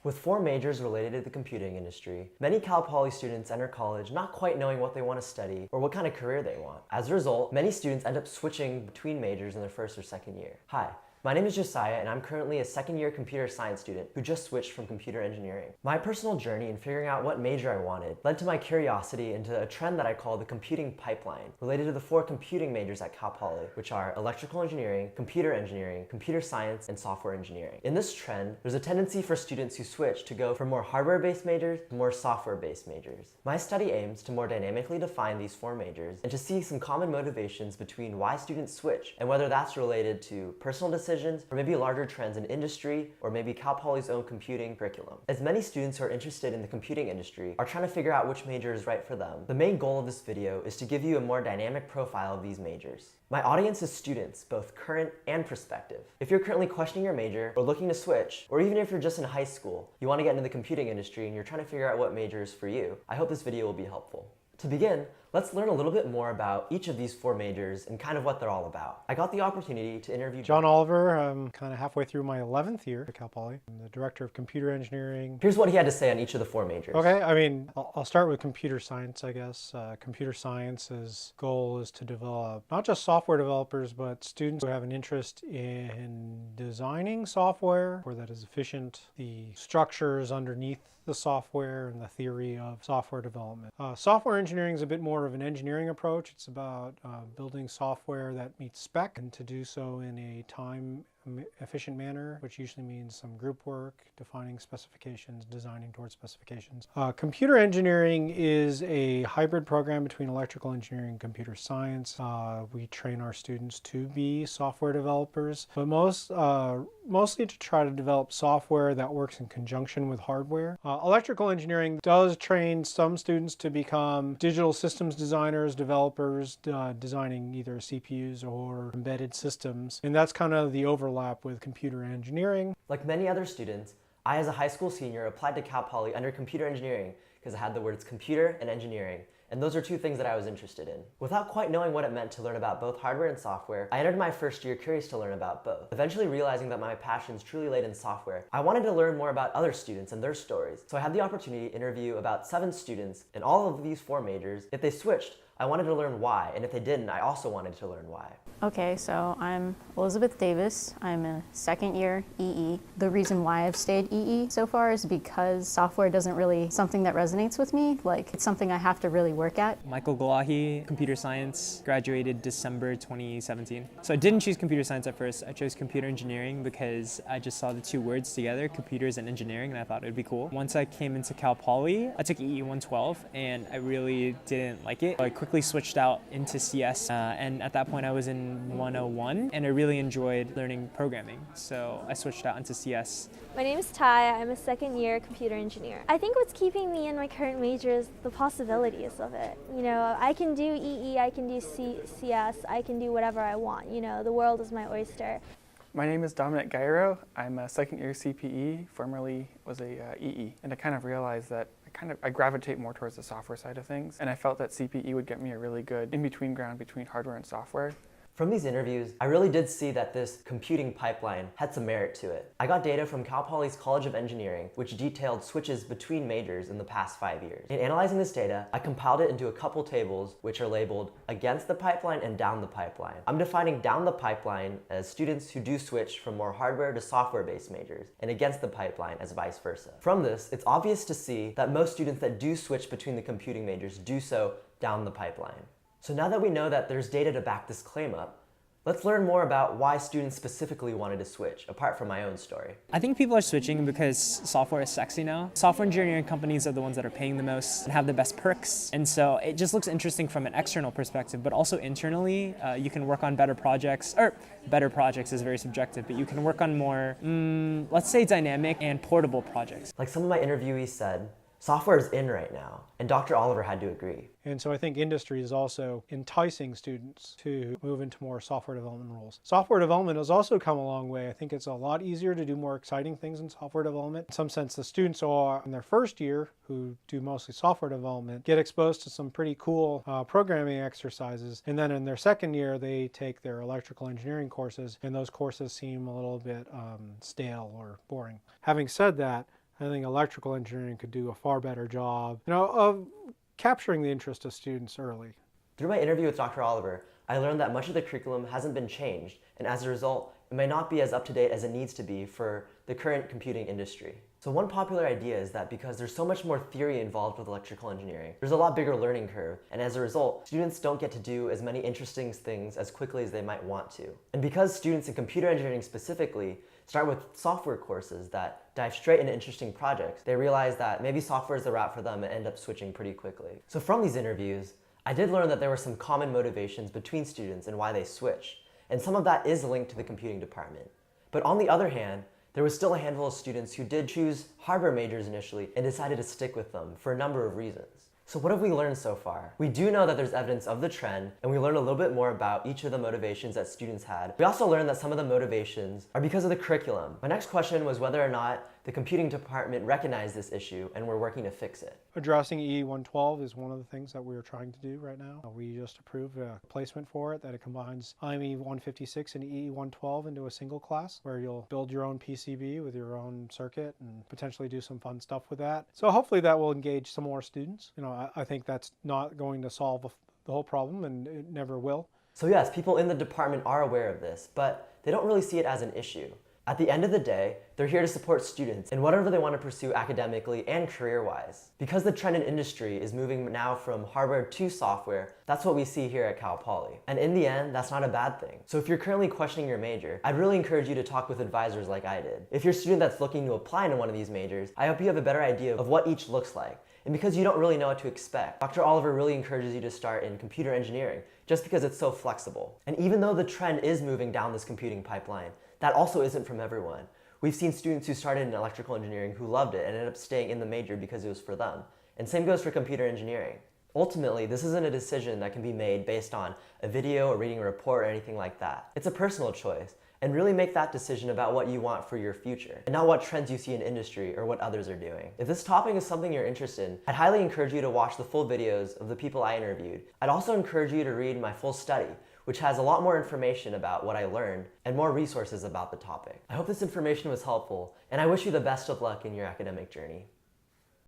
With 4 majors related to the computing industry, many Cal Poly students enter college not quite knowing what they want to study or what kind of career they want. As a result, many students end up switching between majors in their first or second year. Hi, my name is Josiah and I'm currently a second-year computer science student who just switched from computer engineering. My personal journey in figuring out what major I wanted led to my curiosity into a trend that I call the computing pipeline, related to the 4 computing majors at Cal Poly, which are electrical engineering, computer science, and software engineering. In this trend, there's a tendency for students who switch to go from more hardware-based majors to more software-based majors. My study aims to more dynamically define these 4 majors and to see some common motivations between why students switch and whether that's related to personal decisions or maybe larger trends in industry or maybe Cal Poly's own computing curriculum. As many students who are interested in the computing industry are trying to figure out which major is right for them, the main goal of this video is to give you a more dynamic profile of these majors. My audience is students, both current and prospective. If you're currently questioning your major or looking to switch, or even if you're just in high school, you want to get into the computing industry and you're trying to figure out what major is for you, I hope this video will be helpful. To begin, let's learn a little bit more about each of these 4 majors and kind of what they're all about. I got the opportunity to interview John Oliver. I'm kind of halfway through my 11th year at Cal Poly. I'm the director of computer engineering. Here's what he had to say on each of the 4 majors. Okay, I'll start with computer science, I guess. Computer science's goal is to develop not just software developers, but students who have an interest in designing software that is efficient, the structures underneath the software and the theory of software development. Software engineering is a bit more of an engineering approach. It's about building software that meets spec and to do so in a time-efficient manner, which usually means some group work, defining specifications, designing towards specifications. Computer engineering is a hybrid program between electrical engineering and computer science. We train our students to be software developers, but mostly to try to develop software that works in conjunction with hardware. Electrical engineering does train some students to become digital systems designers, developers, designing either CPUs or embedded systems, and that's kind of the overlap with computer engineering. Like many other students, I as a high school senior applied to Cal Poly under computer engineering because it had the words computer and engineering, and those are 2 things that I was interested in. Without quite knowing what it meant to learn about both hardware and software, I entered my first year curious to learn about both. Eventually realizing that my passions truly laid in software, I wanted to learn more about other students and their stories. So I had the opportunity to interview about 7 students in all of these 4 majors. If they switched, I wanted to learn why, and if they didn't, I also wanted to learn why. Okay, so I'm Elizabeth Davis. I'm a second-year EE. The reason why I've stayed EE so far is because software doesn't really something that resonates with me. Like, it's something I have to really work at. Michael Golahi, computer science, graduated December 2017. So I didn't choose computer science at first. I chose computer engineering because I just saw the 2 words together, computers and engineering, and I thought it would be cool. Once I came into Cal Poly, I took EE 112, and I really didn't like it. I quickly switched out into CS, and at that point I was in 101, and I really enjoyed learning programming, so I switched out into CS. My name is Taya. I'm a second-year computer engineer. I think what's keeping me in my current major is the possibilities of it. You know, I can do EE, I can do CS, I can do whatever I want. You know, the world is my oyster. My name is Dominic. I'm a second-year CPE, formerly was a EE, and I kind of realized that I gravitate more towards the software side of things, and I felt that CPE would get me a really good in-between ground between hardware and software. From these interviews, I really did see that this computing pipeline had some merit to it. I got data from Cal Poly's College of Engineering, which detailed switches between majors in the past 5 years. In analyzing this data, I compiled it into a couple tables which are labeled against the pipeline and down the pipeline. I'm defining down the pipeline as students who do switch from more hardware to software-based majors, and against the pipeline as vice versa. From this, it's obvious to see that most students that do switch between the computing majors do so down the pipeline. So now that we know that there's data to back this claim up, let's learn more about why students specifically wanted to switch, apart from my own story. I think people are switching because software is sexy now. Software engineering companies are the ones that are paying the most and have the best perks. And so it just looks interesting from an external perspective, but also internally, you can work on better projects, or better projects is very subjective, but you can work on more, let's say dynamic and portable projects. Like some of my interviewees said, software is in right now, and Dr. Oliver had to agree. And so I think industry is also enticing students to move into more software development roles. Software development has also come a long way. I think it's a lot easier to do more exciting things in software development. In some sense, the students who are in their first year, who do mostly software development, get exposed to some pretty cool programming exercises. And then in their second year, they take their electrical engineering courses, and those courses seem a little bit stale or boring. Having said that, I think electrical engineering could do a far better job, of capturing the interest of students early. Through my interview with Dr. Oliver, I learned that much of the curriculum hasn't been changed, and as a result, it may not be as up-to-date as it needs to be for the current computing industry. So one popular idea is that because there's so much more theory involved with electrical engineering, there's a lot bigger learning curve, and as a result, students don't get to do as many interesting things as quickly as they might want to. And because students in computer engineering specifically start with software courses that dive straight into interesting projects, they realize that maybe software is the route for them and end up switching pretty quickly. So from these interviews, I did learn that there were some common motivations between students and why they switch, and some of that is linked to the computing department. But on the other hand, there was still a handful of students who did choose hardware majors initially and decided to stick with them for a number of reasons. So what have we learned so far? We do know that there's evidence of the trend, and we learned a little bit more about each of the motivations that students had. We also learned that some of the motivations are because of the curriculum. My next question was whether or not the computing department recognized this issue and were working to fix it. Addressing EE 112 is one of the things that we're trying to do right now. We just approved a placement for it that it combines IME 156 and EE 112 into a single class where you'll build your own PCB with your own circuit and potentially do some fun stuff with that. So hopefully that will engage some more students. I think that's not going to solve the whole problem, and it never will. So yes, people in the department are aware of this, but they don't really see it as an issue. At the end of the day, they're here to support students in whatever they want to pursue academically and career-wise. Because the trend in industry is moving now from hardware to software, that's what we see here at Cal Poly. And in the end, that's not a bad thing. So if you're currently questioning your major, I'd really encourage you to talk with advisors like I did. If you're a student that's looking to apply into one of these majors, I hope you have a better idea of what each looks like. And because you don't really know what to expect, Dr. Oliver really encourages you to start in computer engineering, just because it's so flexible. And even though the trend is moving down this computing pipeline, that also isn't from everyone. We've seen students who started in electrical engineering who loved it and ended up staying in the major because it was for them. And same goes for computer engineering. Ultimately, this isn't a decision that can be made based on a video or reading a report or anything like that. It's a personal choice, and really make that decision about what you want for your future, and not what trends you see in industry or what others are doing. If this topic is something you're interested in, I'd highly encourage you to watch the full videos of the people I interviewed. I'd also encourage you to read my full study, which has a lot more information about what I learned and more resources about the topic. I hope this information was helpful, and I wish you the best of luck in your academic journey.